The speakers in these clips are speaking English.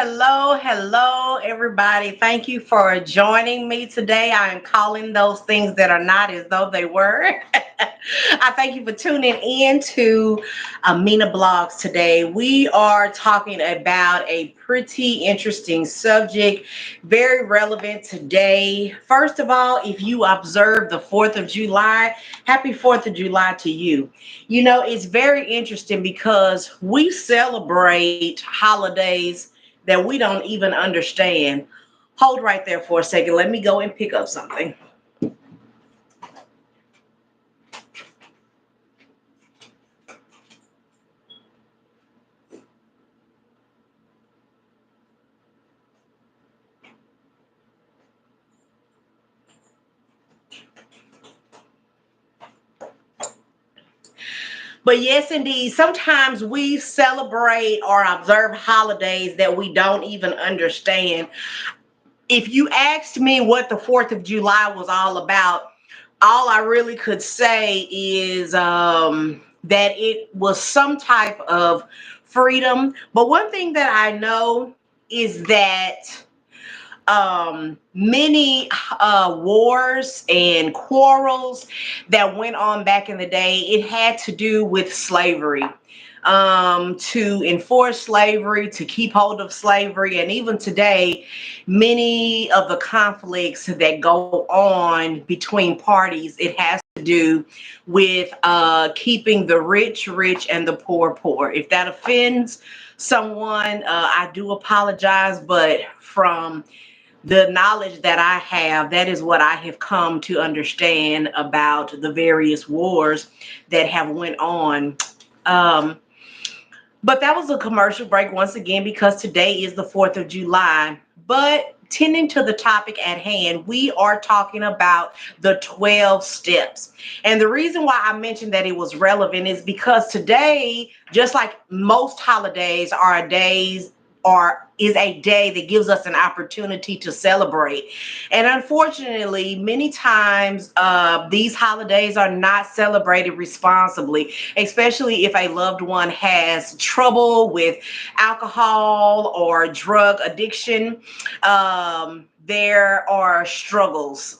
Hello, everybody. Thank you for joining me today. I am calling those things that are not as though they were. I thank you for tuning in to ameenahblogs today. We are talking about a pretty interesting subject, very relevant today. First of all, if you observe the 4th of July, happy 4th of July to you. You know, it's very interesting because we celebrate holidays that we don't even understand. Hold right there for a second. Let me go and pick up something. But yes, indeed, sometimes we celebrate or observe holidays that we don't even understand. If you asked me what the 4th of July was all about, all I really could say is that it was some type of freedom. But one thing that I know is that many wars and quarrels that went on back in the day, it had to do with slavery. To enforce slavery, to keep hold of slavery, and even today, many of the conflicts that go on between parties, it has to do with keeping the rich rich and the poor poor. If that offends someone, I do apologize, but from the knowledge that I have, that is what I have come to understand about the various wars that have went on. Um, but that was a commercial break once again because today is the 4th of July. But tending to the topic at hand, we are talking about the 12 steps. And the reason why I mentioned that it was relevant is because today, just like most holidays, are days or is a day that gives us an opportunity to celebrate. And unfortunately, many times these holidays are not celebrated responsibly, especially if a loved one has trouble with alcohol or drug addiction. There are struggles.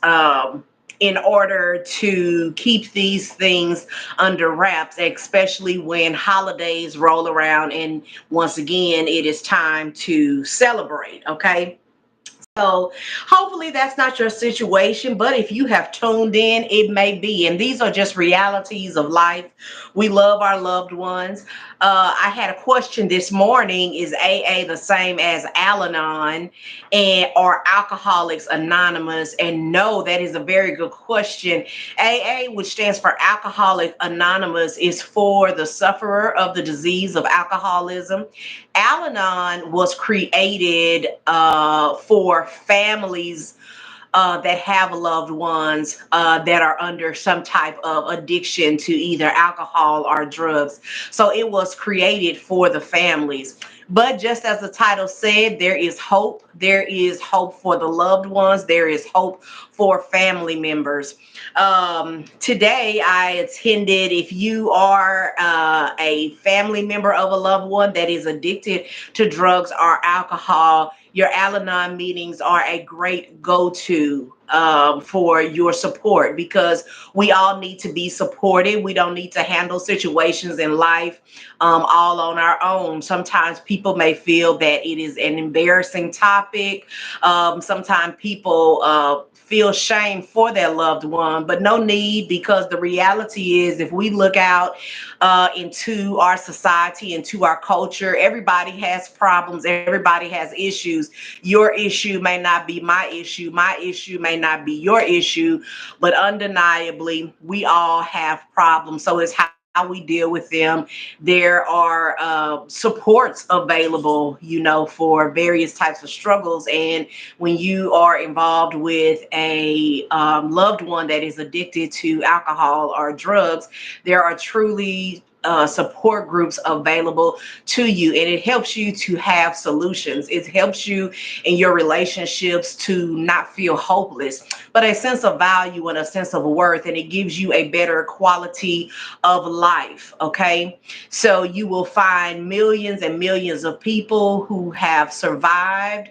In order to keep these things under wraps, especially when holidays roll around and once again it is time to celebrate. Okay. So hopefully that's not your situation, but if you have tuned in, it may be. And these are just realities of life. We love our loved ones. I had a question this morning: is AA the same as Al-Anon and or Alcoholics Anonymous? And no, that is a very good question. AA, which stands for Alcoholic Anonymous, is for the sufferer of the disease of alcoholism. Al-Anon was created for families that have loved ones that are under some type of addiction to either alcohol or drugs. So it was created for the families. But just as the title said, there is hope. There is hope for the loved ones. There is hope for family members. Today, I attended, if you are a family member of a loved one that is addicted to drugs or alcohol, your Al-Anon meetings are a great go-to for your support, because we all need to be supported. We don't need to handle situations in life all on our own. Sometimes people may feel that it is an embarrassing topic. Sometimes people feel shame for their loved one, but no need, because the reality is, if we look out into our society, into our culture, everybody has problems, everybody has issues. Your issue may not be my issue may not be your issue, but undeniably we all have problems. So it's how we deal with them. There are supports available, you know, for various types of struggles. And when you are involved with a loved one that is addicted to alcohol or drugs, there are truly support groups available to you, and it helps you to have solutions. It helps you in your relationships to not feel hopeless, but a sense of value and a sense of worth, and it gives you a better quality of life. Okay, so you will find millions and millions of people who have survived.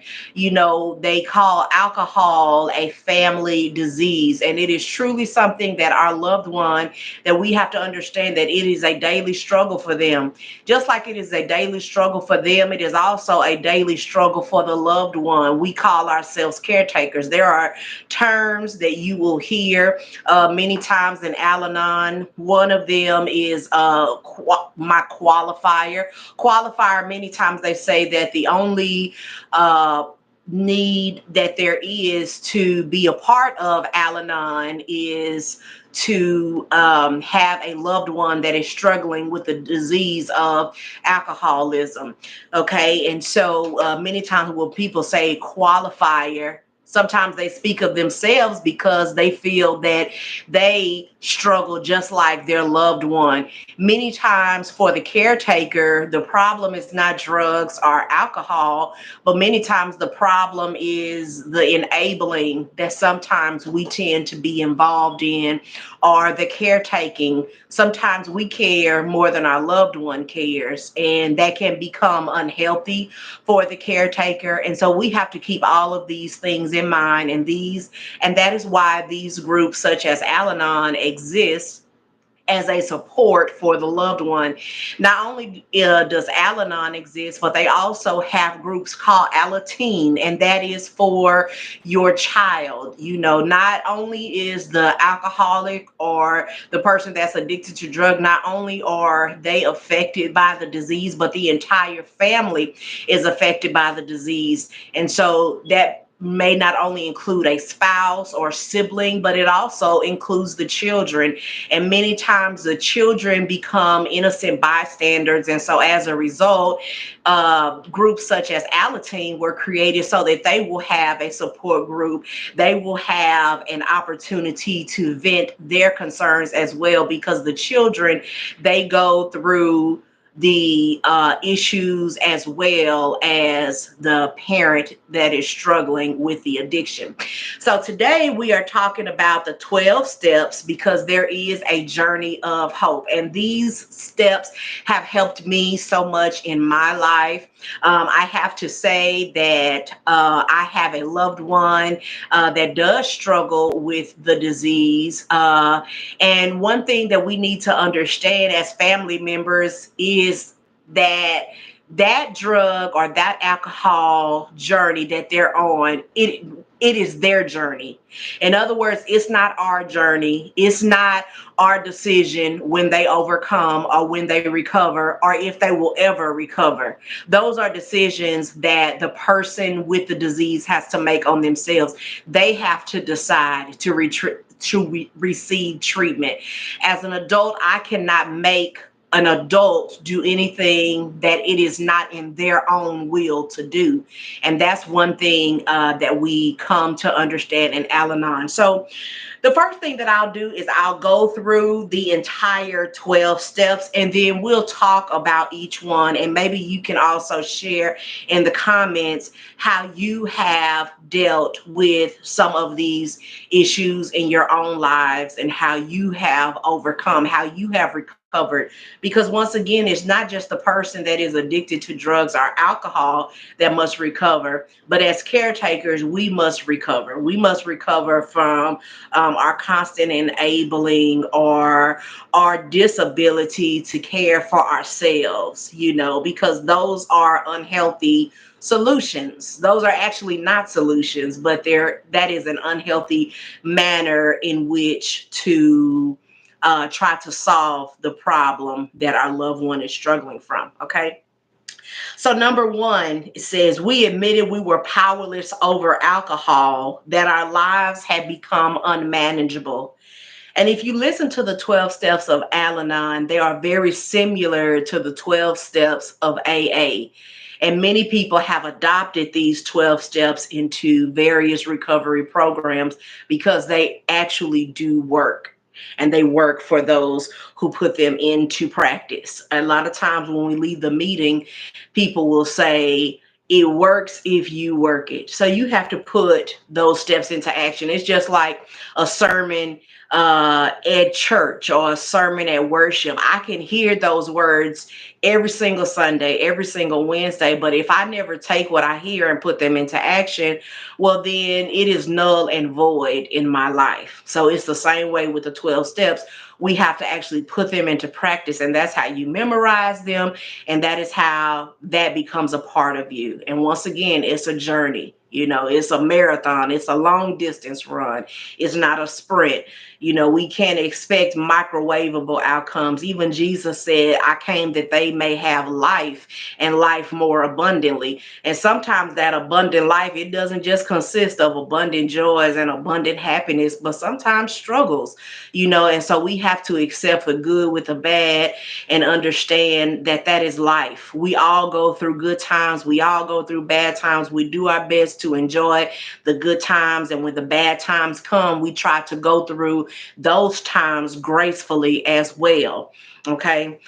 They call alcohol a family disease, and it is truly something that our loved one, that we have to understand that it is a daily struggle for them. Just like it is a daily struggle for them, it is also a daily struggle for the loved one. We call ourselves caretakers. There are terms that you will hear many times in Al-Anon. One of them is my qualifier. Qualifier, many times they say that the only need that there is to be a part of Al-Anon is to have a loved one that is struggling with the disease of alcoholism. Okay, and so many times when people say qualifier, sometimes they speak of themselves because they feel that they struggle just like their loved one. Many times for the caretaker, the problem is not drugs or alcohol, but many times the problem is the enabling that sometimes we tend to be involved in, or the caretaking. Sometimes we care more than our loved one cares, and that can become unhealthy for the caretaker. And so we have to keep all of these things in mind, and that is why these groups such as Al-Anon exist as a support for the loved one. Not only does Al-Anon exist, but they also have groups called Alateen, and that is for your child. Not only is the alcoholic or the person that's addicted to drug, not only are they affected by the disease, but the entire family is affected by the disease. And so that may not only include a spouse or sibling, but it also includes the children. And many times the children become innocent bystanders. And so as a result, groups such as Alateen were created so that they will have a support group. They will have an opportunity to vent their concerns as well, because the children, they go through the issues as well as the parent that is struggling with the addiction. So today we are talking about the 12 steps, because there is a journey of hope. And these steps have helped me so much in my life. I have to say that I have a loved one that does struggle with the disease. And one thing that we need to understand as family members is that that drug or that alcohol journey that they're on, it is their journey. In other words, it's not our journey. It's not our decision when they overcome or when they recover, or if they will ever recover. Those are decisions that the person with the disease has to make on themselves. They have to decide to receive treatment. As an adult, I cannot make an adult do anything that it is not in their own will to do. And that's one thing that we come to understand in Al-Anon. So the first thing that I'll do is I'll go through the entire 12 steps, and then we'll talk about each one. And maybe you can also share in the comments how you have dealt with some of these issues in your own lives, and how you have overcome, how you have recovered. Because once again, it's not just the person that is addicted to drugs or alcohol that must recover, but as caretakers, we must recover. We must recover from our constant enabling, or our disability to care for ourselves, because those are unhealthy solutions. Those are actually not solutions, but that is an unhealthy manner in which to try to solve the problem that our loved one is struggling from. Okay. So number one, it says, we admitted we were powerless over alcohol, that our lives had become unmanageable. And if you listen to the 12 steps of Al-Anon, they are very similar to the 12 steps of AA. And many people have adopted these 12 steps into various recovery programs because they actually do work. and they work for those who put them into practice. A lot of times when we leave the meeting, people will say, it works if you work it. So you have to put those steps into action. It's just like a sermon at church or a sermon at worship. I can hear those words every single Sunday, every single Wednesday, but if I never take what I hear and put them into action, well, then it is null and void in my life. So it's the same way with the 12 steps. We have to actually put them into practice, and that's how you memorize them, and that is how that becomes a part of you. And once again, it's a journey. It's a marathon. It's a long distance run. It's not a sprint. We can't expect microwavable outcomes. Even Jesus said, I came that they may have life and life more abundantly. And sometimes that abundant life, it doesn't just consist of abundant joys and abundant happiness, but sometimes struggles, and so we have to accept the good with the bad and understand that that is life. We all go through good times. We all go through bad times. We do our best to enjoy the good times. And when the bad times come, we try to go through those times gracefully as well. Okay.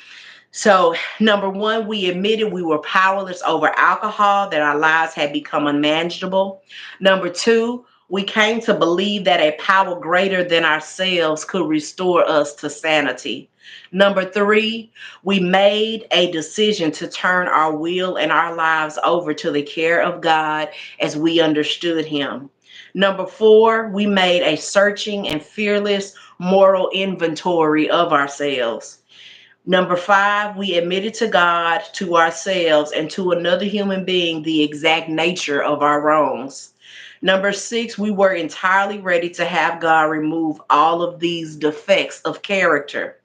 So, number one, we admitted we were powerless over alcohol, that our lives had become unmanageable. Number two, we came to believe that a power greater than ourselves could restore us to sanity. Number three, we made a decision to turn our will and our lives over to the care of God as we understood Him. Number four, we made a searching and fearless moral inventory of ourselves. Number five, we admitted to God, to ourselves, and to another human being the exact nature of our wrongs. Number six, we were entirely ready to have God remove all of these defects of character.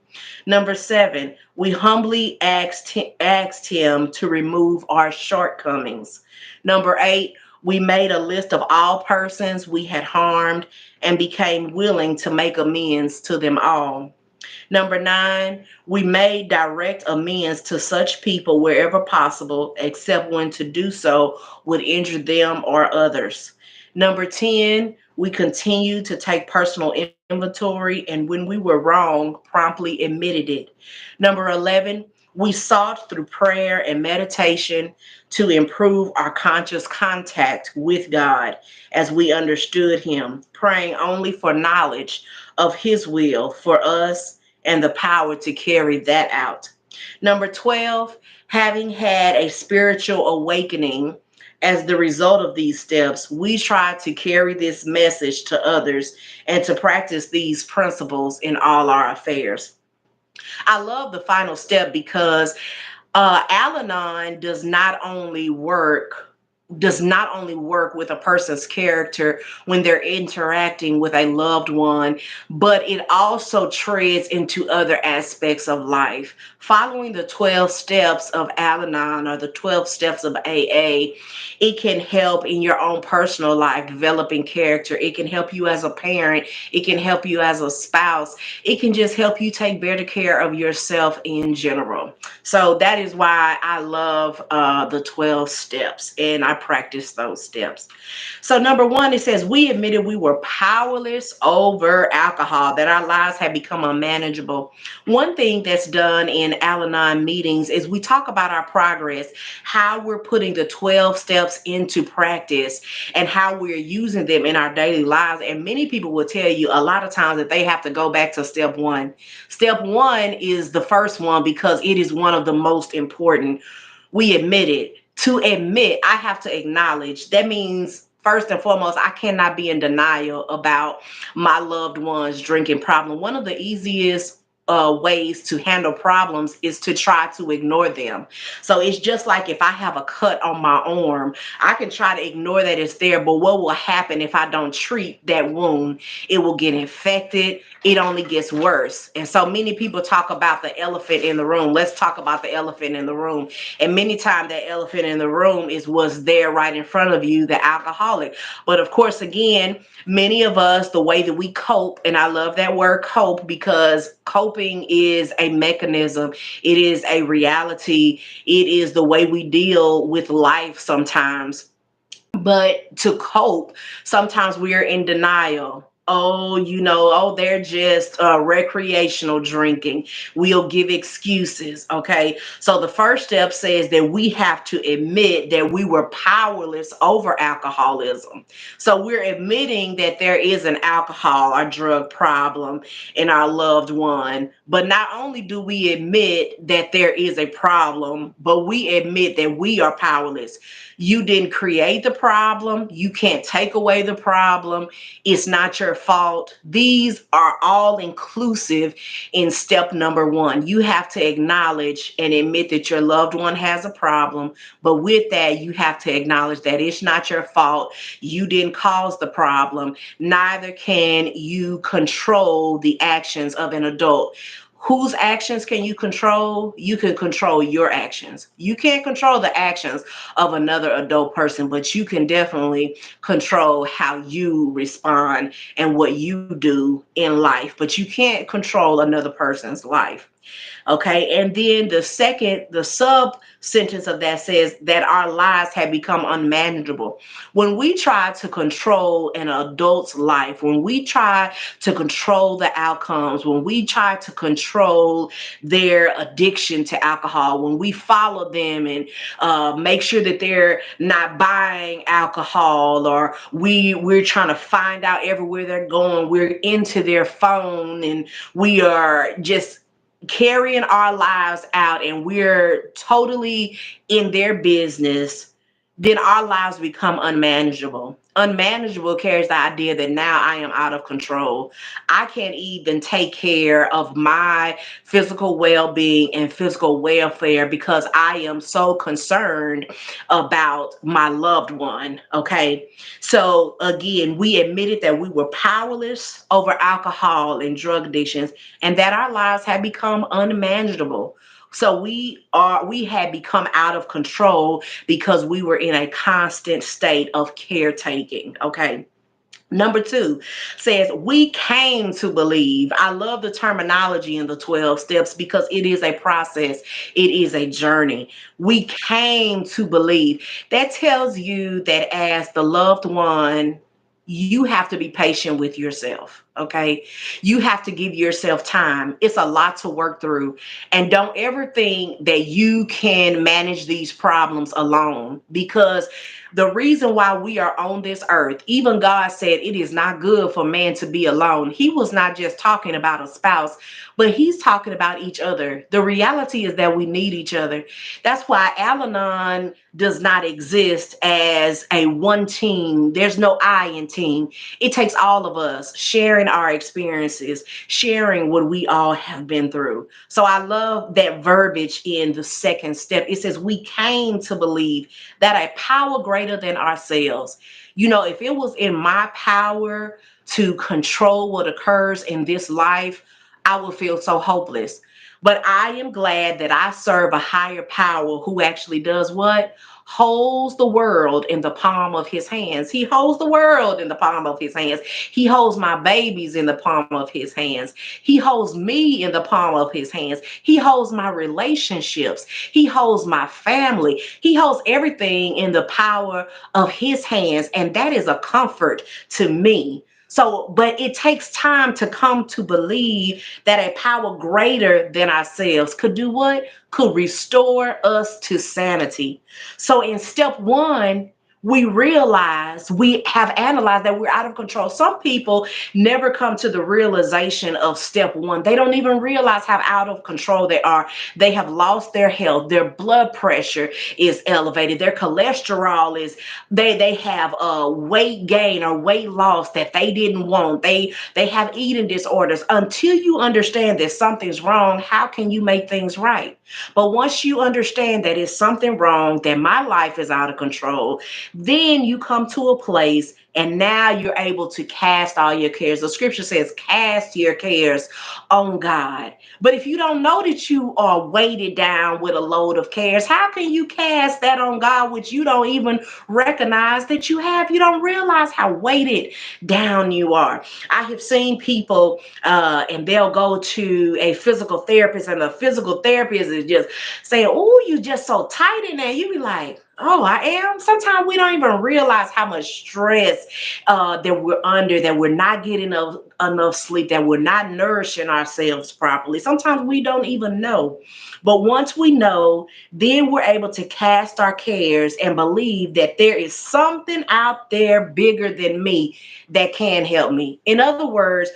Number seven, we humbly asked Him to remove our shortcomings. Number eight, we made a list of all persons we had harmed and became willing to make amends to them all. Number nine, we made direct amends to such people wherever possible, except when to do so would injure them or others. Number 10, we continued to take personal inventory, and when we were wrong, promptly admitted it. Number 11, we sought through prayer and meditation to improve our conscious contact with God as we understood Him, praying only for knowledge of His will for us and the power to carry that out. Number 12, having had a spiritual awakening as the result of these steps, we try to carry this message to others and to practice these principles in all our affairs. I love the final step because Al-Anon does not only work with a person's character when they're interacting with a loved one, but it also treads into other aspects of life. Following the 12 steps of Al-Anon or the 12 steps of AA, it can help in your own personal life developing character. It can help you as a parent. It can help you as a spouse. It can just help you take better care of yourself in general. So that is why I love the 12 steps, and I practice those steps. So number one, it says, we admitted we were powerless over alcohol, that our lives had become unmanageable. One thing that's done in Al-Anon meetings is we talk about our progress, how we're putting the 12 steps into practice, and how we're using them in our daily lives. And many people will tell you a lot of times that they have to go back to step one. Step one is the first one because it is one of the most important. We admit it. To admit, I have to acknowledge. That means, first and foremost, I cannot be in denial about my loved ones drinking problem. One of the easiest ways to handle problems is to try to ignore them. So it's just like if I have a cut on my arm, I can try to ignore that it's there, but what will happen if I don't treat that wound? It will get infected. It only gets worse. And so many people talk about the elephant in the room. Let's talk about the elephant in the room. And many times that elephant in the room is what's there right in front of you, the alcoholic. But of course, again, many of us, the way that we cope, and I love that word cope because coping is a mechanism. It is a reality. It is the way we deal with life sometimes. But to cope, sometimes we are in denial. Oh, oh, they're just recreational drinking. We'll give excuses. Okay. So the first step says that we have to admit that we were powerless over alcoholism. So we're admitting that there is an alcohol or drug problem in our loved one. But not only do we admit that there is a problem, but we admit that we are powerless. You didn't create the problem. You can't take away the problem. It's not your fault. These are all inclusive in step number one. You have to acknowledge and admit that your loved one has a problem. But with that, you have to acknowledge that it's not your fault. You didn't cause the problem. Neither can you control the actions of an adult. Whose actions can you control? You can control your actions. You can't control the actions of another adult person, but you can definitely control how you respond and what you do in life. But you can't control another person's life. Okay. And then the sub sentence of that says that our lives have become unmanageable. When we try to control an adult's life, when we try to control the outcomes, when we try to control their addiction to alcohol, when we follow them and make sure that they're not buying alcohol, or we're trying to find out everywhere they're going, we're into their phone, and we are just carrying our lives out and we're totally in their business, then our lives become unmanageable. Unmanageable carries the idea that now I am out of control. I can't even take care of my physical well being and physical welfare because I am so concerned about my loved one. Okay. So, again, we admitted that we were powerless over alcohol and drug addictions and that our lives had become unmanageable. So we had become out of control because we were in a constant state of caretaking. Okay. Number two says, we came to believe. I love the terminology in the 12 steps because it is a process, it is a journey. We came to believe. That tells you that as the loved one, you have to be patient with yourself. Okay. You have to give yourself time. It's a lot to work through. And don't ever think that you can manage these problems alone, because the reason why we are on this earth, even God said it is not good for man to be alone. He was not just talking about a spouse, but he's talking about each other. The reality is that we need each other. That's why Al-Anon does not exist as a one team. There's no I in team. It takes all of us sharing our experiences, sharing what we all have been through. So I love that verbiage in the second step. It says, we came to believe that a power greater than ourselves. If it was in my power to control what occurs in this life, I would feel so hopeless. But I am glad that I serve a higher power who actually does what? Holds the world in the palm of his hands. He holds the world in the palm of his hands. He holds my babies in the palm of his hands. He holds me in the palm of his hands. He holds my relationships. He holds my family. He holds everything in the power of his hands. And that is a comfort to me. So, but it takes time to come to believe that a power greater than ourselves could do what? Could restore us to sanity. So in step one, we realize, we have analyzed that we're out of control. Some people never come to the realization of step one. They don't even realize how out of control they are. They have lost their health. Their blood pressure is elevated. Their cholesterol is, they have a weight gain or weight loss that they didn't want. They have eating disorders. Until you understand that something's wrong, how can you make things right? But once you understand that it's something wrong, that my life is out of control, then you come to a place and now you're able to cast all your cares. The scripture says, cast your cares on God. But if you don't know that you are weighted down with a load of cares, how can you cast that on God, which you don't even recognize that you have? You don't realize how weighted down you are. I have seen people and they'll go to a physical therapist, and the physical therapist is just saying, oh, you just so tight in there. You be like, Oh, I am. Sometimes we don't even realize how much stress that we're under, that we're not getting enough sleep, that we're not nourishing ourselves properly. Sometimes we don't even know. But once we know, then we're able to cast our cares and believe that there is something out there bigger than me that can help me. In other words,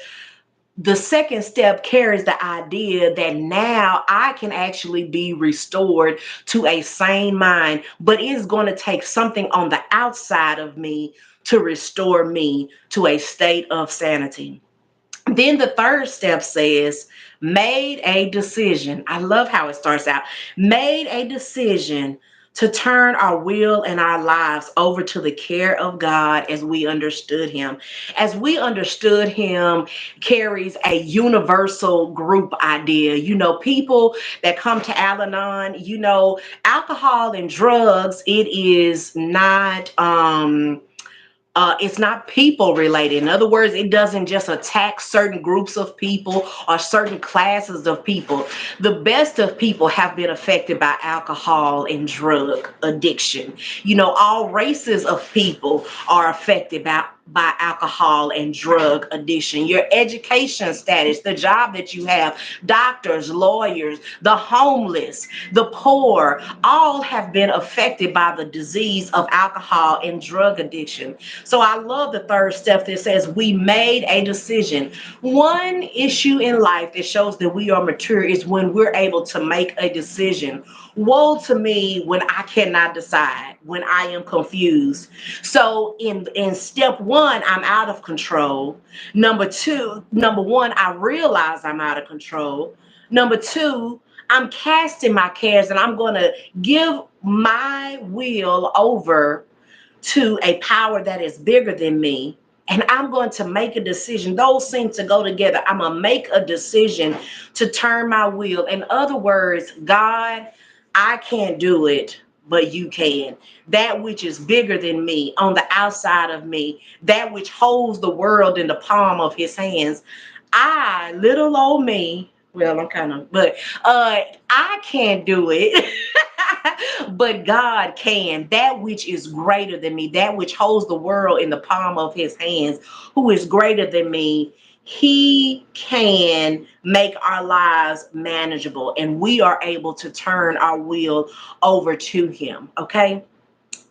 the second step carries the idea that now I can actually be restored to a sane mind, but it's going to take something on the outside of me to restore me to a state of sanity. Then the third step says, made a decision. I love how it starts out. Made a decision to turn our will and our lives over to the care of God as we understood Him. As we understood Him carries a universal group idea. You know, people that come to Al Anon, you know, alcohol and drugs, it is not. It's not people related. In other words, it doesn't just attack certain groups of people or certain classes of people. The best of people have been affected by alcohol and drug addiction. You know, all races of people are affected by alcohol and drug addiction. Your education status, the job that you have, doctors, lawyers, the homeless, the poor, all have been affected by the disease of alcohol and drug addiction. So I love the third step that says we made a decision. One issue in life that shows that we are mature is when we're able to make a decision. Woe to me when I cannot decide, when I am confused. So in step one, I'm out of control. Number one, I realize I'm out of control. Number two, I'm casting my cares and I'm going to give my will over to a power that is bigger than me. And I'm going to make a decision. Those seem to go together. I'm going to make a decision to turn my will. In other words, God, I can't do it, but you can. That which is bigger than me, on the outside of me, that which holds the world in the palm of his hands. I, little old me, well, I'm kind of, but I can't do it. But God can. That which is greater than me, that which holds the world in the palm of his hands, who is greater than me, he can make our lives manageable and we are able to turn our will over to him. Okay.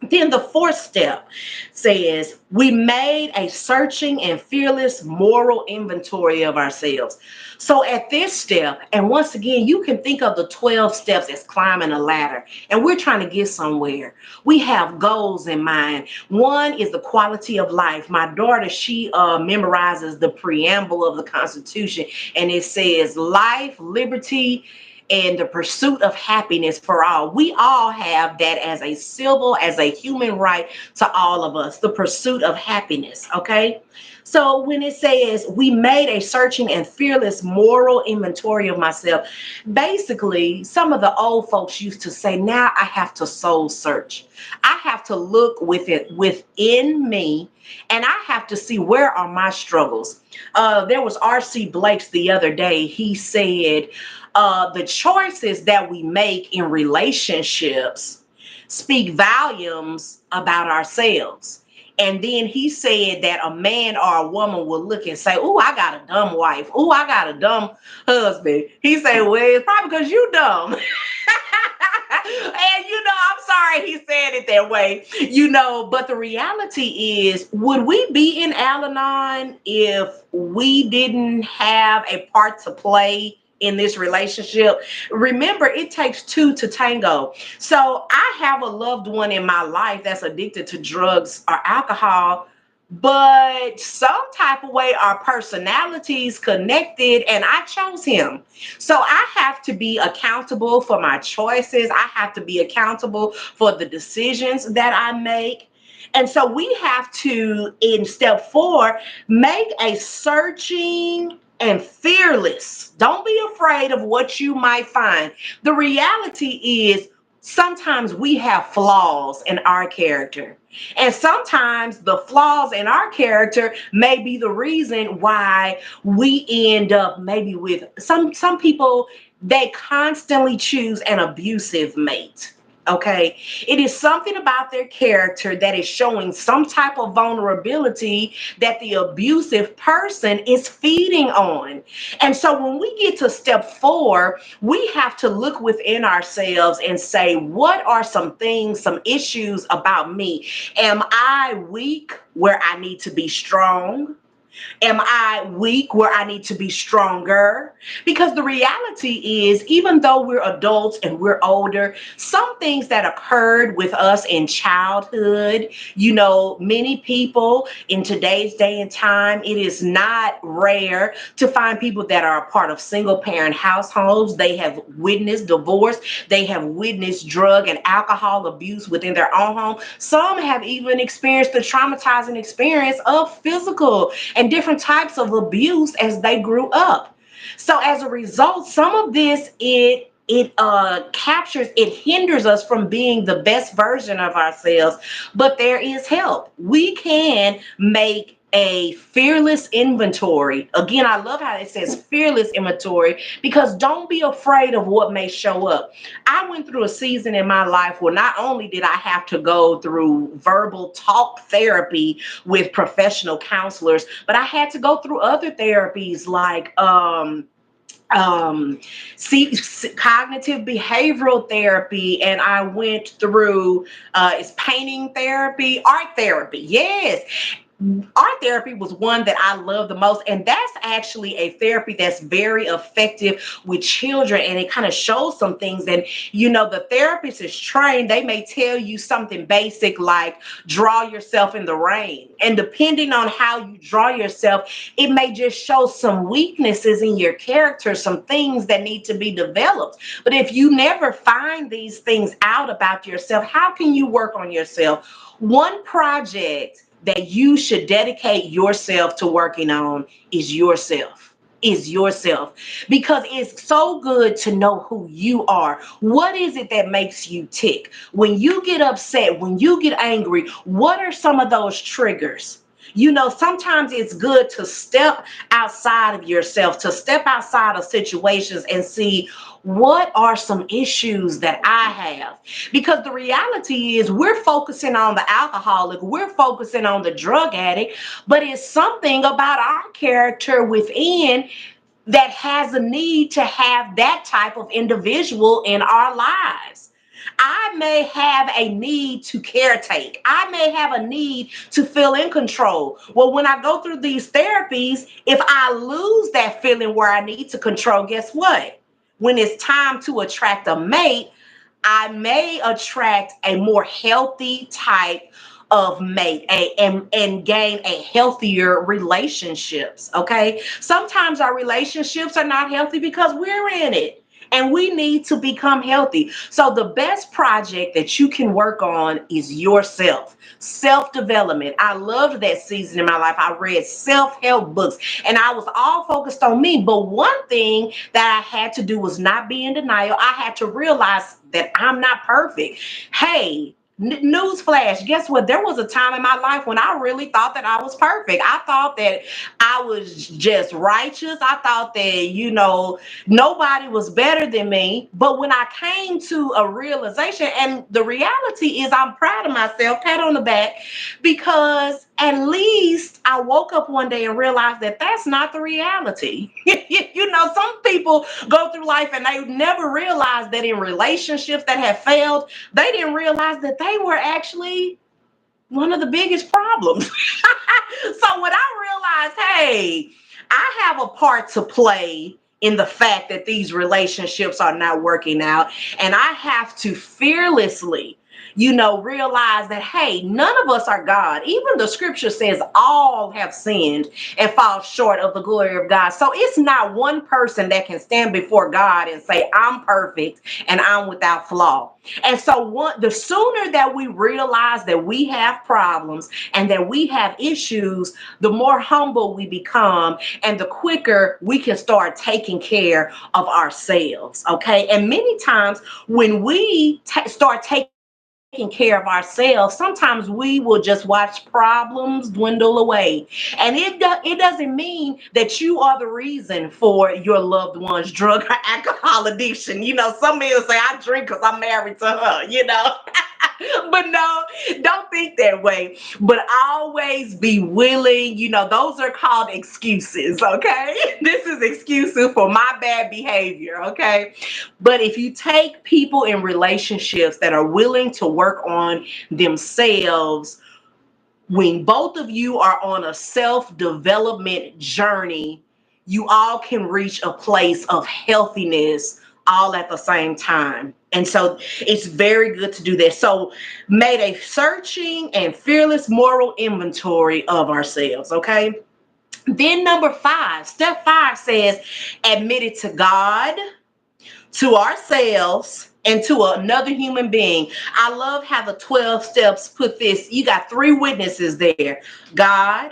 Then the fourth step says we made a searching and fearless moral inventory of ourselves. So at this step, and once again, you can think of the 12 steps as climbing a ladder, and we're trying to get somewhere. We have goals in mind. One is the quality of life. My daughter, she memorizes the preamble of the Constitution, and it says life, liberty, and the pursuit of happiness for all. We all have that as a civil, as a human right to all of us, the pursuit of happiness, okay? So when it says we made a searching and fearless moral inventory of myself, basically, some of the old folks used to say, now I have to soul search. I have to look within me, and I have to see where are my struggles. There was R.C. Blake's the other day. He said, the choices that we make in relationships speak volumes about ourselves. And then he said that a man or a woman will look and say, "Oh, I got a dumb wife. Oh, I got a dumb husband." He said, "Well, it's probably because you dumb." And I'm sorry he said it that way, but the reality is, would we be in Al Anon if we didn't have a part to play in this relationship? Remember, it takes two to tango. So I have a loved one in my life that's addicted to drugs or alcohol, but some type of way our personalities connected and I chose him. So I have to be accountable for my choices. I have to be accountable for the decisions that I make. And so we have to, in step 4, make a searching and fearless. Don't be afraid of what you might find. The reality is, sometimes we have flaws in our character. And sometimes the flaws in our character may be the reason why we end up maybe with some people, they constantly choose an abusive mate. Okay. It is something about their character that is showing some type of vulnerability that the abusive person is feeding on. And so when we get to step 4, we have to look within ourselves and say, what are some things, some issues about me? Am I weak where I need to be strong? Am I weak where I need to be stronger? Because the reality is, even though we're adults and we're older, some things that occurred with us in childhood, many people in today's day and time, it is not rare to find people that are a part of single parent households. They have witnessed divorce, they have witnessed drug and alcohol abuse within their own home. Some have even experienced the traumatizing experience of physical and different types of abuse as they grew up. So as a result, some of this it hinders us from being the best version of ourselves. But there is help. We can make a fearless inventory. Again, I love how it says fearless inventory, because don't be afraid of what may show up. I went through a season in my life where not only did I have to go through verbal talk therapy with professional counselors, but I had to go through other therapies like see, cognitive behavioral therapy, and I went through it's painting therapy, art therapy. Yes, art therapy was one that I love the most. And that's actually a therapy that's very effective with children. And it kind of shows some things. And, the therapist is trained. They may tell you something basic like draw yourself in the rain. And depending on how you draw yourself, it may just show some weaknesses in your character, some things that need to be developed. But if you never find these things out about yourself, how can you work on yourself? One project that you should dedicate yourself to working on is yourself. Because it's so good to know who you are. What is it that makes you tick? When you get upset, when you get angry, what are some of those triggers? Sometimes it's good to step outside of yourself, to step outside of situations and see what are some issues that I have. Because the reality is we're focusing on the alcoholic, we're focusing on the drug addict, but it's something about our character within that has a need to have that type of individual in our lives. I may have a need to caretake. I may have a need to feel in control. Well, when I go through these therapies, if I lose that feeling where I need to control, guess what? When it's time to attract a mate, I may attract a more healthy type of mate and gain a healthier relationships. Okay. Sometimes our relationships are not healthy because we're in it. And we need to become healthy. So the best project that you can work on is yourself. Self-development. I loved that season in my life. I read self-help books and I was all focused on me. But one thing that I had to do was not be in denial. I had to realize that I'm not perfect. Hey, newsflash, guess what? There was a time in my life when I really thought that I was perfect. I thought that I was just righteous. I thought that, nobody was better than me. But when I came to a realization, and the reality is I'm proud of myself, pat on the back, because at least I woke up one day and realized that that's not the reality. Some people go through life and they never realize that in relationships that have failed, they didn't realize that they were actually one of the biggest problems. So when I realized, hey, I have a part to play in the fact that these relationships are not working out, and I have to fearlessly realize that, hey, none of us are God. Even the scripture says all have sinned and fall short of the glory of God. So it's not one person that can stand before God and say, I'm perfect and I'm without flaw. And so the sooner that we realize that we have problems and that we have issues, the more humble we become and the quicker we can start taking care of ourselves. Okay. And many times when we start taking care of ourselves, sometimes we will just watch problems dwindle away. And it doesn't mean that you are the reason for your loved one's drug or alcohol addiction. Some men say, I drink because I'm married to her. But no, don't think that way. But always be willing. Those are called excuses, okay? This is excuses for my bad behavior, okay? But if you take people in relationships that are willing to work on themselves, when both of you are on a self-development journey, you all can reach a place of healthiness all at the same time. And so it's very good to do that. So made a searching and fearless moral inventory of ourselves, okay? Then number 5, step 5 says, admit it to God, to ourselves, and to another human being. I love how the 12 steps put this. You got 3 witnesses there: God,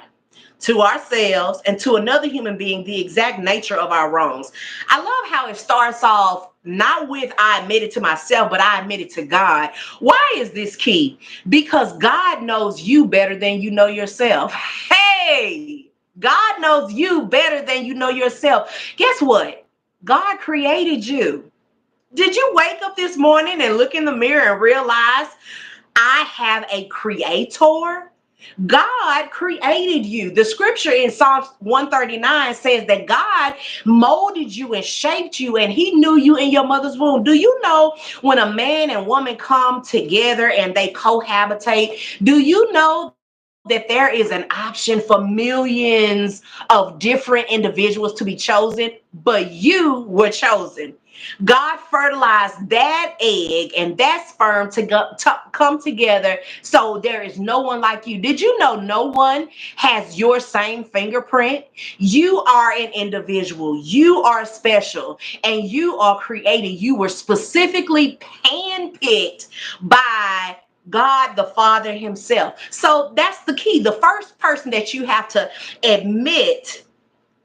to ourselves, and to another human being, the exact nature of our wrongs. I love how it starts off not with I admit it to myself, but I admit it to God. Why is this key? Because God knows you better than you know yourself. Hey, God knows you better than you know yourself. Guess what? God created you. Did you wake up this morning and look in the mirror and realize I have a creator? God created you. The scripture in Psalms 139 says that God molded you and shaped you, and he knew you in your mother's womb. Do you know when a man and woman come together and they cohabitate, do you know that there is an option for millions of different individuals to be chosen, but you were chosen? God fertilized that egg and that sperm to come together, so there is no one like you. Did you know no one has your same fingerprint? You are an individual. You are special, and you are created. You were specifically handpicked by God the Father himself. So that's the key. The first person that you have to admit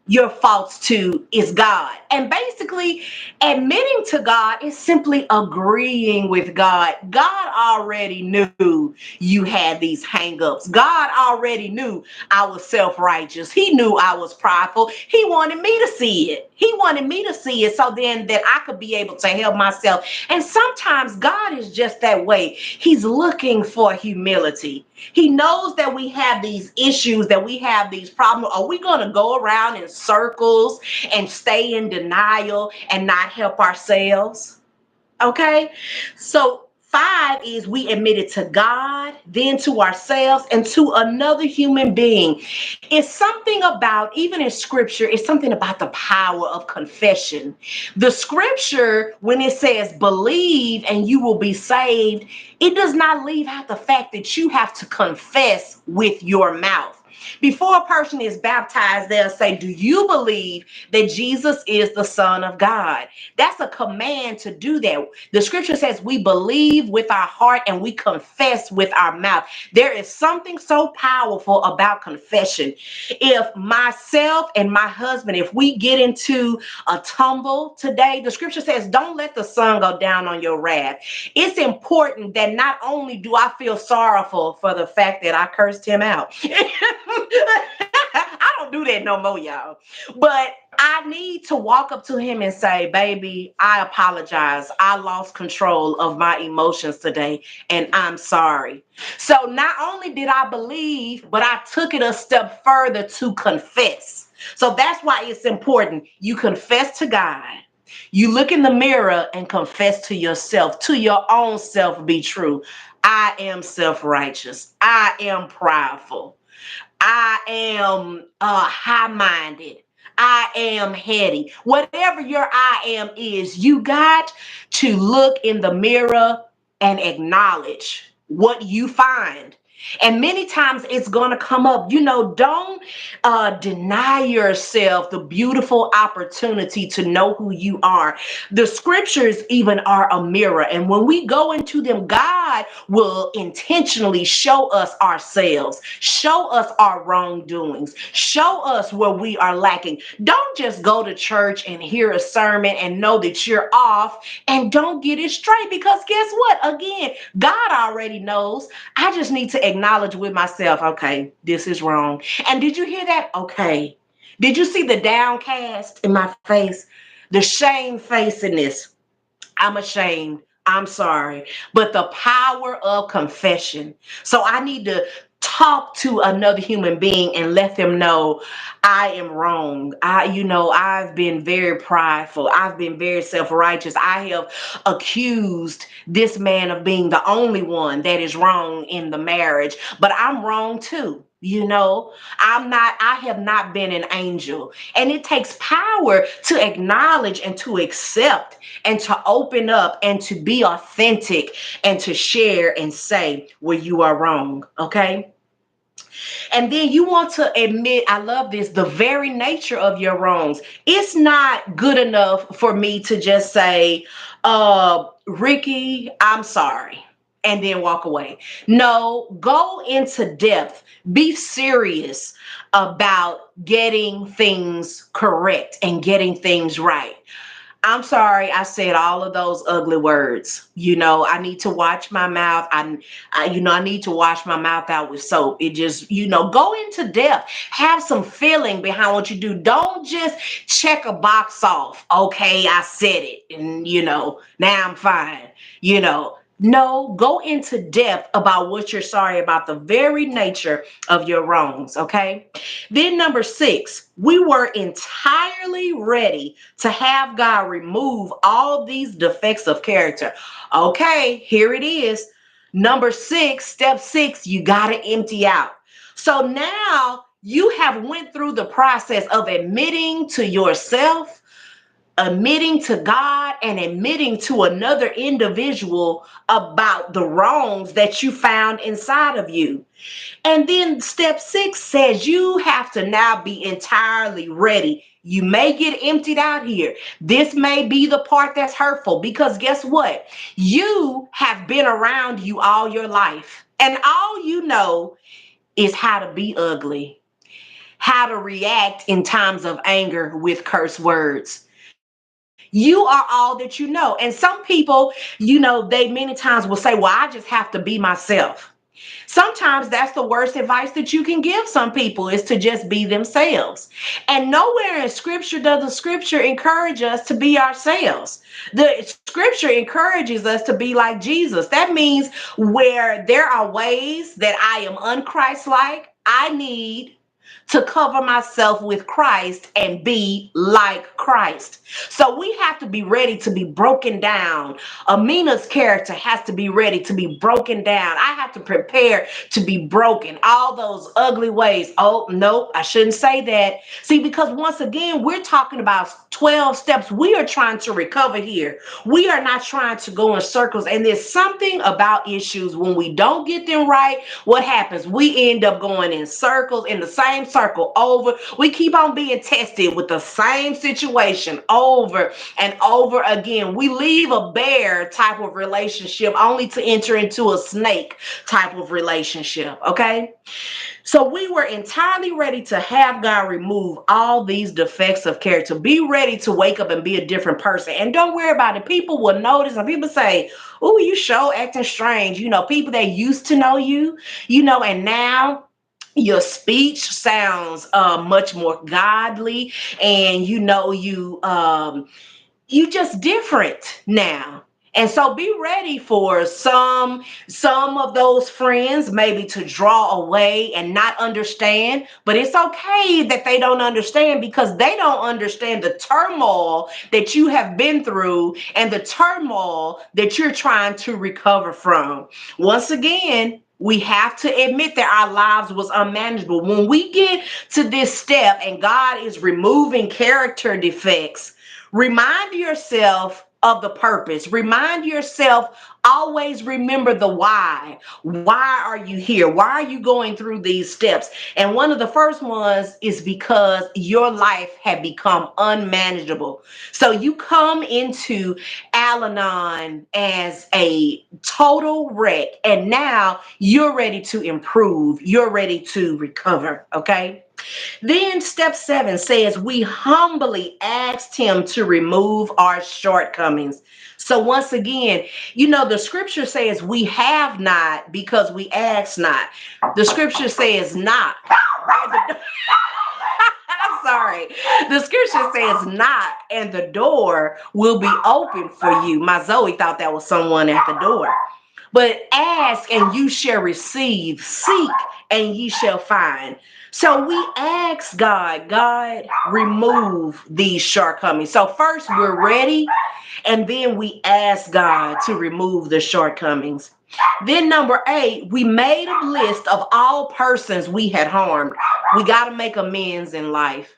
your faults to is God. And basically, admitting to God is simply agreeing with God. God already knew you had these hangups. God already knew I was self-righteous. He knew I was prideful. He wanted me to see it. He wanted me to see it so then that I could be able to help myself. And sometimes God is just that way. He's looking for humility. He knows that we have these issues, that we have these problems. Are we going to go around in circles and stay in denial and not help ourselves? Okay, so 5 is we admit it to God, then to ourselves, and to another human being. It's something about, even in scripture, it's something about the power of confession. The scripture, when it says believe and you will be saved, it does not leave out the fact that you have to confess with your mouth. Before a person is baptized, they'll say, do you believe that Jesus is the Son of God? That's a command to do that. The scripture says we believe with our heart and we confess with our mouth. There is something so powerful about confession. If myself and my husband, if we get into a tumble today, the scripture says, don't let the sun go down on your wrath. It's important that not only do I feel sorrowful for the fact that I cursed him out. I don't do that no more, y'all. But I need to walk up to him and say, baby, I apologize. I lost control of my emotions today, and I'm sorry. So not only did I believe, but I took it a step further to confess. So that's why it's important. You confess to God. You look in the mirror and confess to yourself, to your own self, be true. I am self-righteous. I am prideful. I am high-minded. I am heady. Whatever your I am is, you got to look in the mirror and acknowledge what you find. And many times it's going to come up. Don't deny yourself the beautiful opportunity to know who you are. The scriptures even are a mirror. And when we go into them, God will intentionally show us ourselves, show us our wrongdoings, show us where we are lacking. Don't just go to church and hear a sermon and know that you're off and don't get it straight, because guess what? Again, God already knows. I just need to acknowledge with myself, okay, this is wrong. And did you hear that? Okay. Did you see the downcast in my face? The shame facing this. I'm ashamed. I'm sorry. But the power of confession. So I need to talk to another human being and let them know I am wrong. I've been very prideful. I've been very self-righteous. I have accused this man of being the only one that is wrong in the marriage, but I'm wrong too. I have not been an angel. And it takes power to acknowledge and to accept and to open up and to be authentic and to share and say where you are wrong. Okay. And then you want to admit, I love this, the very nature of your wrongs. It's not good enough for me to just say, Ricky, I'm sorry, and then walk away. No, go into depth. Be serious about getting things correct and getting things right. I'm sorry I said all of those ugly words. I need to watch my mouth. I need to wash my mouth out with soap. It just, go into depth. Have some feeling behind what you do. Don't just check a box off. Okay, I said it. And, now I'm fine. No, go into depth about what you're sorry about, the very nature of your wrongs. Okay. Then number 6, we were entirely ready to have God remove all these defects of character. Okay, here it is. Number 6, step 6, you got to empty out. So now you have went through the process of admitting to yourself, admitting to God, and admitting to another individual about the wrongs that you found inside of you. And then step 6 says you have to now be entirely ready. You may get emptied out here. This may be the part that's hurtful, because guess what? You have been around you all your life, and all you know is how to be ugly, how to react in times of anger with curse words. You are all that you know. And some people, they many times will say, well, I just have to be myself. Sometimes that's the worst advice that you can give some people, is to just be themselves. And nowhere in scripture does the scripture encourage us to be ourselves. The scripture encourages us to be like Jesus. That means where there are ways that I am unchristlike, I need to cover myself with Christ and be like Christ. So we have to be ready to be broken down. Amina's character has to be ready to be broken down. I have to prepare to be broken. All those ugly ways. Oh, nope, I shouldn't say that. See, because once again, we're talking about 12 steps. We are trying to recover here. We are not trying to go in circles. And there's something about issues when we don't get them right. What happens? We end up going in circles, in the same circle over. We keep on being tested with the same situation over and over again. We leave a bear type of relationship only to enter into a snake type of relationship. Okay. So we were entirely ready to have God remove all these defects of character. Be ready to wake up and be a different person. And don't worry about it. People will notice, and people say, oh, you sure acting strange. People that used to know you, and now your speech sounds much more godly, and you just different now. And so be ready for some of those friends maybe to draw away and not understand, but it's okay that they don't understand, because they don't understand the turmoil that you have been through and the turmoil that you're trying to recover from. Once again, we have to admit that our lives was unmanageable. When we get to this step and God is removing character defects, remind yourself of the purpose. Remind yourself, always remember the why. Why are you here? Why are you going through these steps? And one of the first ones is because your life had become unmanageable. So you come into Al-Anon as a total wreck, and now you're ready to improve. You're ready to recover. Okay. Then step 7 says we humbly asked him to remove our shortcomings. So once again, the scripture says we have not because we ask not. The scripture says knock. I'm sorry. The scripture says knock and the door will be open for you. My Zoe thought that was someone at the door. But ask and you shall receive. Seek and ye shall find. So we ask God, God, remove these shortcomings. So first we're ready, and then we ask God to remove the shortcomings. Then number 8, we made a list of all persons we had harmed. We got to make amends in life.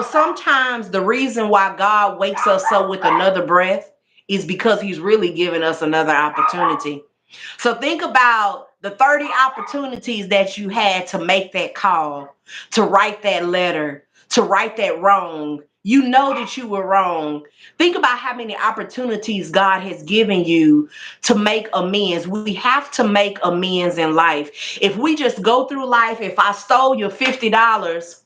Sometimes the reason why God wakes us up with another breath is because he's really giving us another opportunity. So think about the 30 opportunities that you had to make that call, to write that letter, to right that wrong. You know that you were wrong. Think about how many opportunities God has given you to make amends. We have to make amends in life. If we just go through life, if I stole your $50,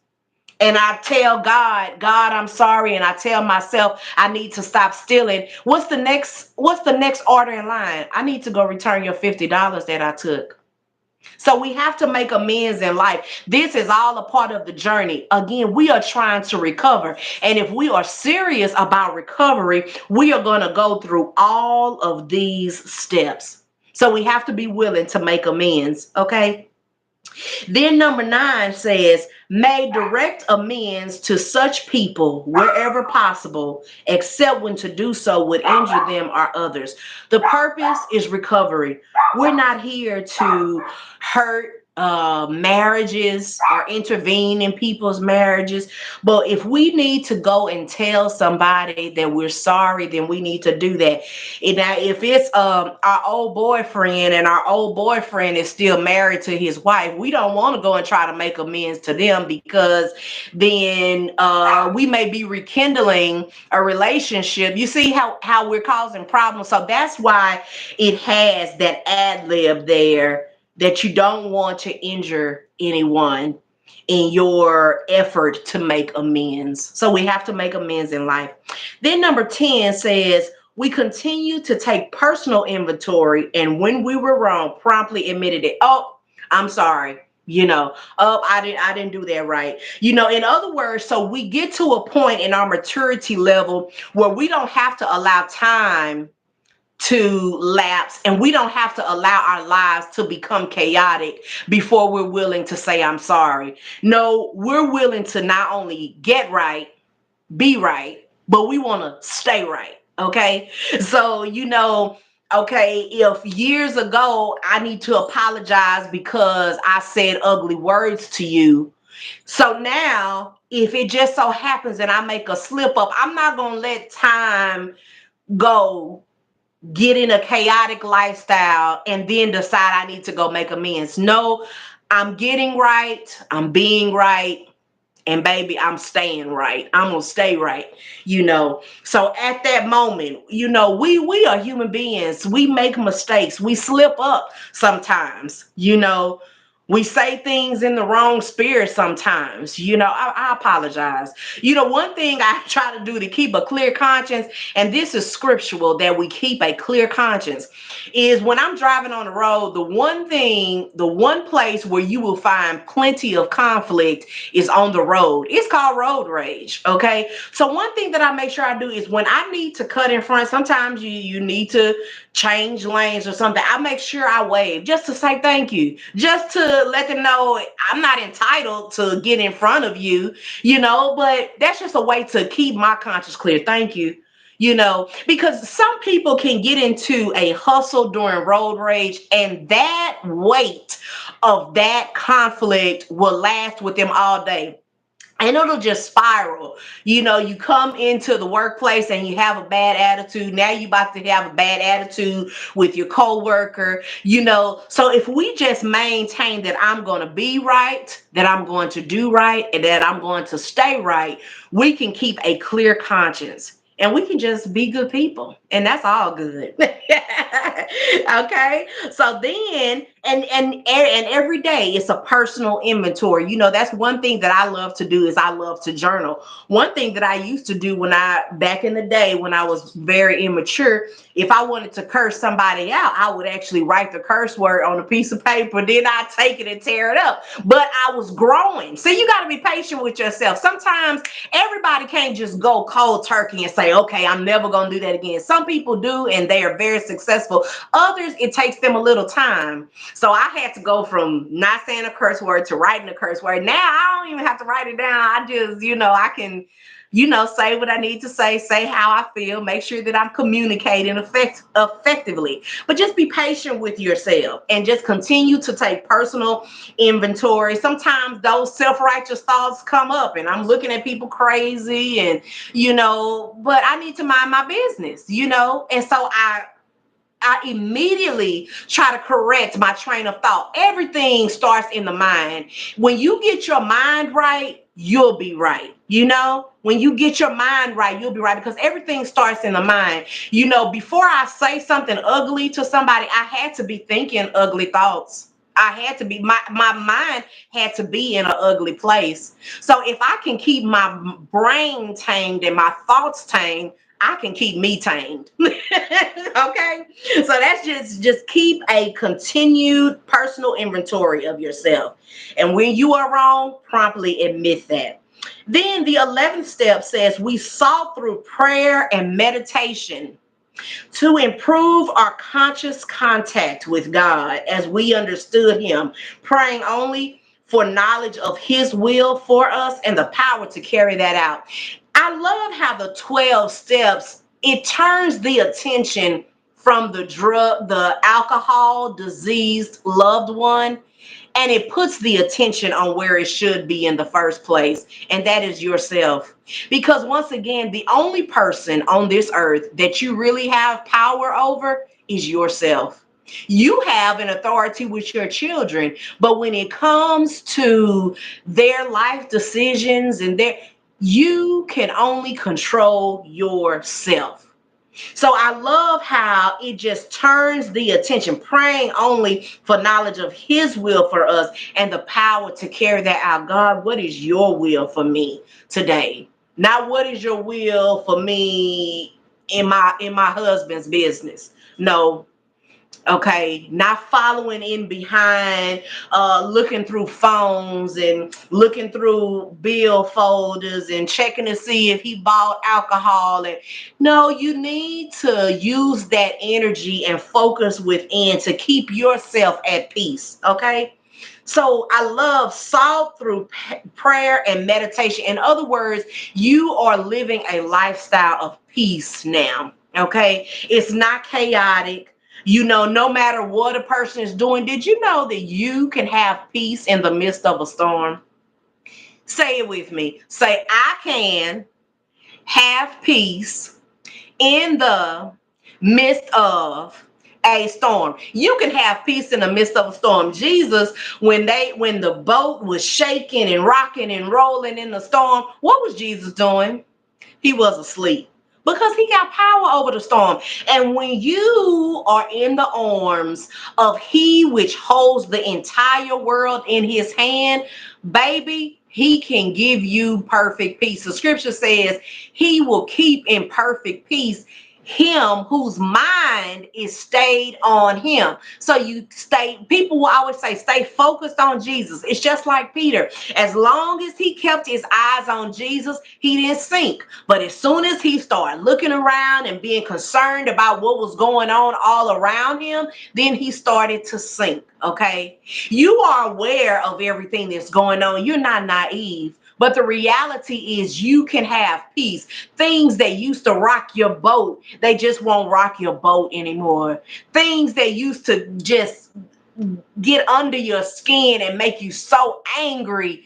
and I tell God, God, I'm sorry, and I tell myself I need to stop stealing, what's the next order in line? I need to go return your $50 that I took. So we have to make amends in life. This is all a part of the journey. Again, we are trying to recover. And if we are serious about recovery, we are going to go through all of these steps. So we have to be willing to make amends. Okay. Then number 9 says, may direct amends to such people wherever possible, except when to do so would injure them or others. The purpose is recovery. We're not here to hurt marriages or intervene in people's marriages. But if we need to go and tell somebody that we're sorry, then we need to do that. And now, if it's our old boyfriend and our old boyfriend is still married to his wife, we don't want to go and try to make amends to them, because then we may be rekindling a relationship. You see how we're causing problems. So that's why it has that ad lib there, that you don't want to injure anyone in your effort to make amends. So we have to make amends in life. Then number 10 says, we continue to take personal inventory, and when we were wrong, promptly admitted it. Oh, I'm sorry. I didn't do that right. In other words, so we get to a point in our maturity level where we don't have to allow time to lapse, and we don't have to allow our lives to become chaotic before we're willing to say I'm sorry. No, we're willing to not only get right, be right, but we want to stay right. Okay. So, okay, if years ago I need to apologize because I said ugly words to you, so now if it just so happens that I make a slip up, I'm not going to let time go, get in a chaotic lifestyle, and then decide I need to go make amends. No, I'm getting right. I'm being right. And baby, I'm staying right. I'm going to stay right. So at that moment, we are human beings. We make mistakes. We slip up sometimes. We say things in the wrong spirit sometimes. I apologize. One thing I try to do to keep a clear conscience, and this is scriptural, that we keep a clear conscience, is when I'm driving on the road, the one place where you will find plenty of conflict is on the road. It's called road rage. Okay. So one thing that I make sure I do is when I need to cut in front, sometimes you need to change lanes or something, I make sure I wave just to say thank you, just to let them know I'm not entitled to get in front of you, but that's just a way to keep my conscience clear. Thank you. Because some people can get into a hustle during road rage, and that weight of that conflict will last with them all day. and it'll just spiral. You come into the workplace and you have a bad attitude. Now you about to have a bad attitude with your coworker. So if we just maintain that I'm going to be right, that I'm going to do right, and that I'm going to stay right, we can keep a clear conscience. And we can just be good people. And that's all good. Okay. So then, and every day it's a personal inventory. That's one thing that I love to do is I love to journal. One thing that I used to do back in the day when I was very immature, if I wanted to curse somebody out, I would actually write the curse word on a piece of paper. Then I take it and tear it up. But I was growing. So you got to be patient with yourself. Sometimes everybody can't just go cold turkey and say, okay, I'm never going to do that again. Some people do, and they are very successful. Others, it takes them a little time. So I had to go from not saying a curse word to writing a curse word. Now I don't even have to write it down. I just, I can, say what I need to say how I feel, make sure that I'm communicating effectively. But just be patient with yourself and just continue to take personal inventory. Sometimes those self-righteous thoughts come up and I'm looking at people crazy and, but I need to mind my business, and so I immediately try to correct my train of thought. Everything starts in the mind. When you get your mind right, you'll be right. When you get your mind right, you'll be right, because everything starts in the mind. Before I say something ugly to somebody, I had to be thinking ugly thoughts. I had to be, my mind had to be in an ugly place. So if I can keep my brain tamed and my thoughts tamed, I can keep me tamed. Okay. So that's just keep a continued personal inventory of yourself. And when you are wrong, promptly admit that. Then the 11th step says we sought through prayer and meditation to improve our conscious contact with God as we understood Him, praying only for knowledge of His will for us and the power to carry that out. I love how the 12 steps, it turns the attention from the alcohol diseased loved one, and it puts the attention on where it should be in the first place, and that is yourself. Because once again, the only person on this earth that you really have power over is yourself. You have an authority with your children, but when it comes to their life decisions you can only control yourself. So I love how it just turns the attention, praying only for knowledge of His will for us and the power to carry that out. God, what is your will for me today? Not what is your will for me in my husband's business. No. Okay, not following in behind, looking through phones and looking through bill folders and checking to see if he bought alcohol. And no, you need to use that energy and focus within to keep yourself at peace. Okay. So I love sought through prayer and meditation. In other words, you are living a lifestyle of peace now. Okay. It's not chaotic. No matter what a person is doing, did you know that you can have peace in the midst of a storm? Say it with me. Say, I can have peace in the midst of a storm. You can have peace in the midst of a storm. Jesus, when the boat was shaking and rocking and rolling in the storm, what was Jesus doing? He was asleep because he got power over the storm. And when you are in the arms of He which holds the entire world in His hand, baby, He can give you perfect peace. The scripture says He will keep in perfect peace him whose mind is stayed on Him. So people will always say, stay focused on Jesus. It's just like Peter. As long as he kept his eyes on Jesus, he didn't sink. But as soon as he started looking around and being concerned about what was going on all around him, then he started to sink. Okay. You are aware of everything that's going on. You're not naive. But the reality is you can have peace. Things that used to rock your boat, they just won't rock your boat anymore. Things that used to just get under your skin and make you so angry,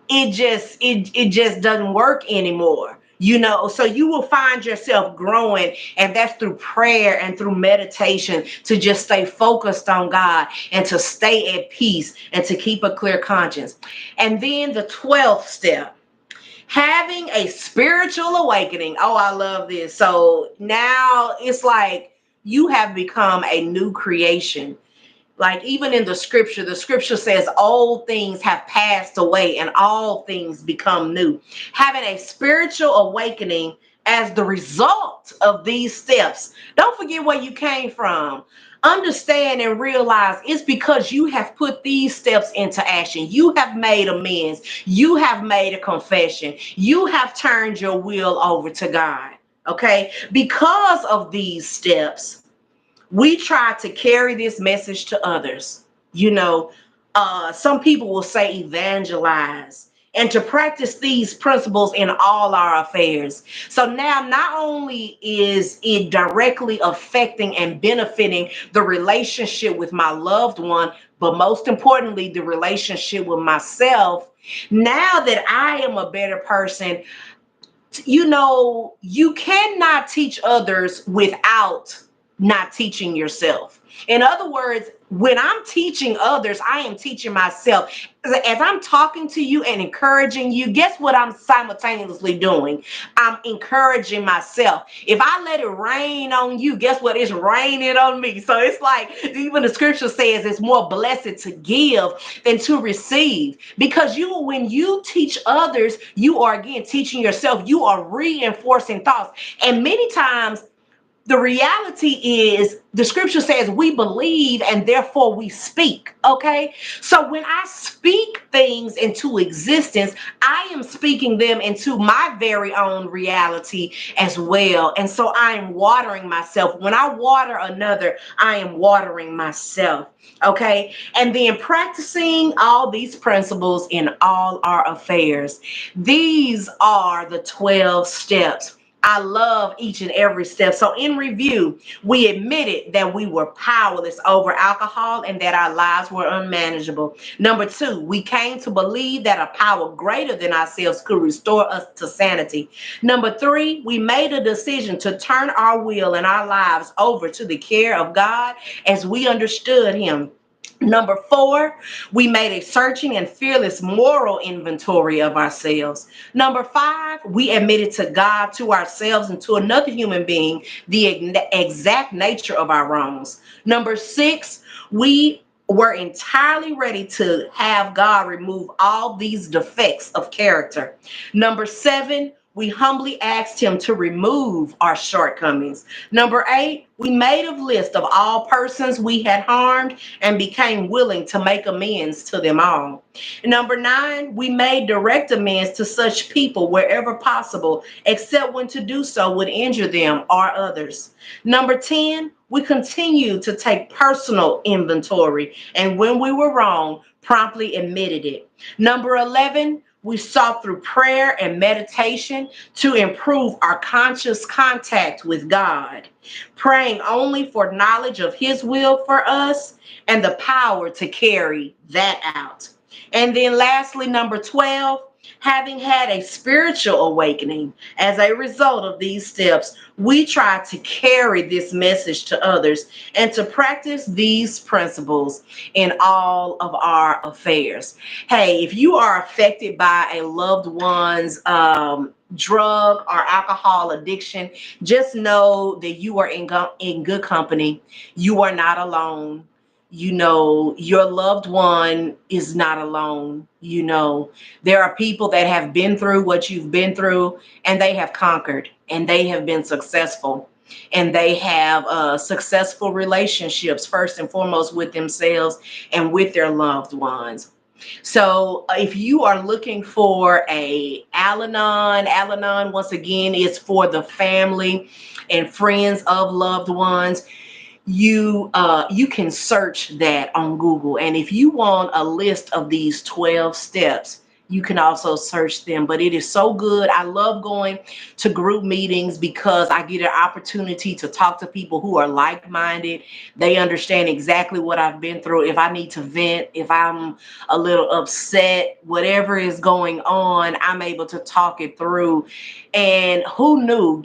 it just doesn't work anymore. So you will find yourself growing, and that's through prayer and through meditation, to just stay focused on God and to stay at peace and to keep a clear conscience. And then the 12th step, having a spiritual awakening. Oh, I love this. So now it's like you have become a new creation. Like, even in the scripture says old things have passed away and all things become new. Having a spiritual awakening as the result of these steps. Don't forget where you came from. Understand and realize it's because you have put these steps into action. You have made amends. You have made a confession. You have turned your will over to God. Okay? Because of these steps, we try to carry this message to others. Some people will say evangelize, and to practice these principles in all our affairs. So now, not only is it directly affecting and benefiting the relationship with my loved one, but most importantly, the relationship with myself. Now that I am a better person, you cannot teach others without not teaching yourself. In other words, when I'm teaching others, I am teaching myself. As I'm talking to you and encouraging you, guess what I'm simultaneously doing? I'm encouraging myself. If I let it rain on you, guess what? It's raining on me. So it's like, even the scripture says it's more blessed to give than to receive. Because when you teach others, you are again teaching yourself. You are reinforcing thoughts. And many times, the reality is, the scripture says we believe and therefore we speak. Okay. So when I speak things into existence, I am speaking them into my very own reality as well. And so I am watering myself. When I water another, I am watering myself. Okay. And then practicing all these principles in all our affairs. These are the 12 steps. I love each and every step. So in review, we admitted that we were powerless over alcohol and that our lives were unmanageable. Number 2, we came to believe that a power greater than ourselves could restore us to sanity. Number 3, we made a decision to turn our will and our lives over to the care of God as we understood Him. Number 4, we made a searching and fearless moral inventory of ourselves. Number 5, we admitted to God, to ourselves, and to another human being the exact nature of our wrongs. Number 6, we were entirely ready to have God remove all these defects of character. Number 7, we humbly asked Him to remove our shortcomings. Number 8, we made a list of all persons we had harmed and became willing to make amends to them all. Number 9, we made direct amends to such people wherever possible, except when to do so would injure them or others. Number 10, we continued to take personal inventory, and when we were wrong, promptly admitted it. Number 11, we sought through prayer and meditation to improve our conscious contact with God, praying only for knowledge of His will for us and the power to carry that out. And then lastly, number 12, having had a spiritual awakening as a result of these steps, we try to carry this message to others and to practice these principles in all of our affairs. Hey, if you are affected by a loved one's drug or alcohol addiction, just know that you are in good company. You are not alone. Your loved one is not alone. There are people that have been through what you've been through, and they have conquered, and they have been successful, and they have successful relationships, first and foremost with themselves and with their loved ones. So if you are looking for a Al-Anon once again is for the family and friends of loved ones. You can search that on Google, and if you want a list of these 12 steps, you can also search them. But it is so good. I love going to group meetings because I get an opportunity to talk to people who are like-minded. They understand exactly what I've been through. If I need to vent, if I'm a little upset, whatever is going on, I'm able to talk it through. And who knew,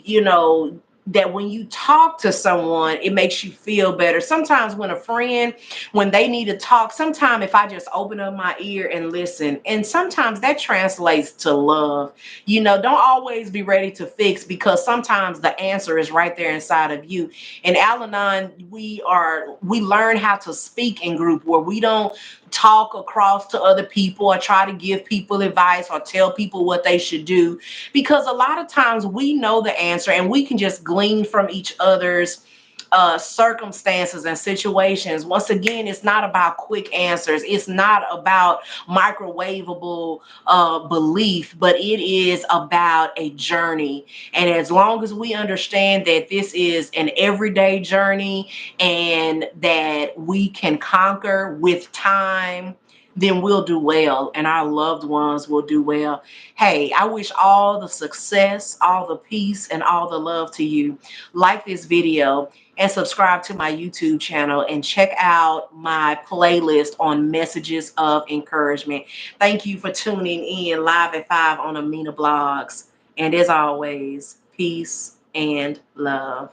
that when you talk to someone, it makes you feel better. Sometimes when a friend, when they need to talk, sometimes if I just open up my ear and listen, and sometimes that translates to love. Don't always be ready to fix, because sometimes the answer is right there inside of you. In Al-Anon, we learn how to speak in group, where we don't talk across to other people or try to give people advice or tell people what they should do, because a lot of times we know the answer and we can just glean from each other's circumstances and situations. Once again, it's not about quick answers. It's not about microwavable belief, but it is about a journey. And as long as we understand that this is an everyday journey and that we can conquer with time, then we'll do well and our loved ones will do well. Hey, I wish all the success, all the peace, and all the love to you. Like this video and subscribe to my YouTube channel and check out my playlist on messages of encouragement. Thank you for tuning in live at 5 on Ameenah Blogs. And as always, peace and love.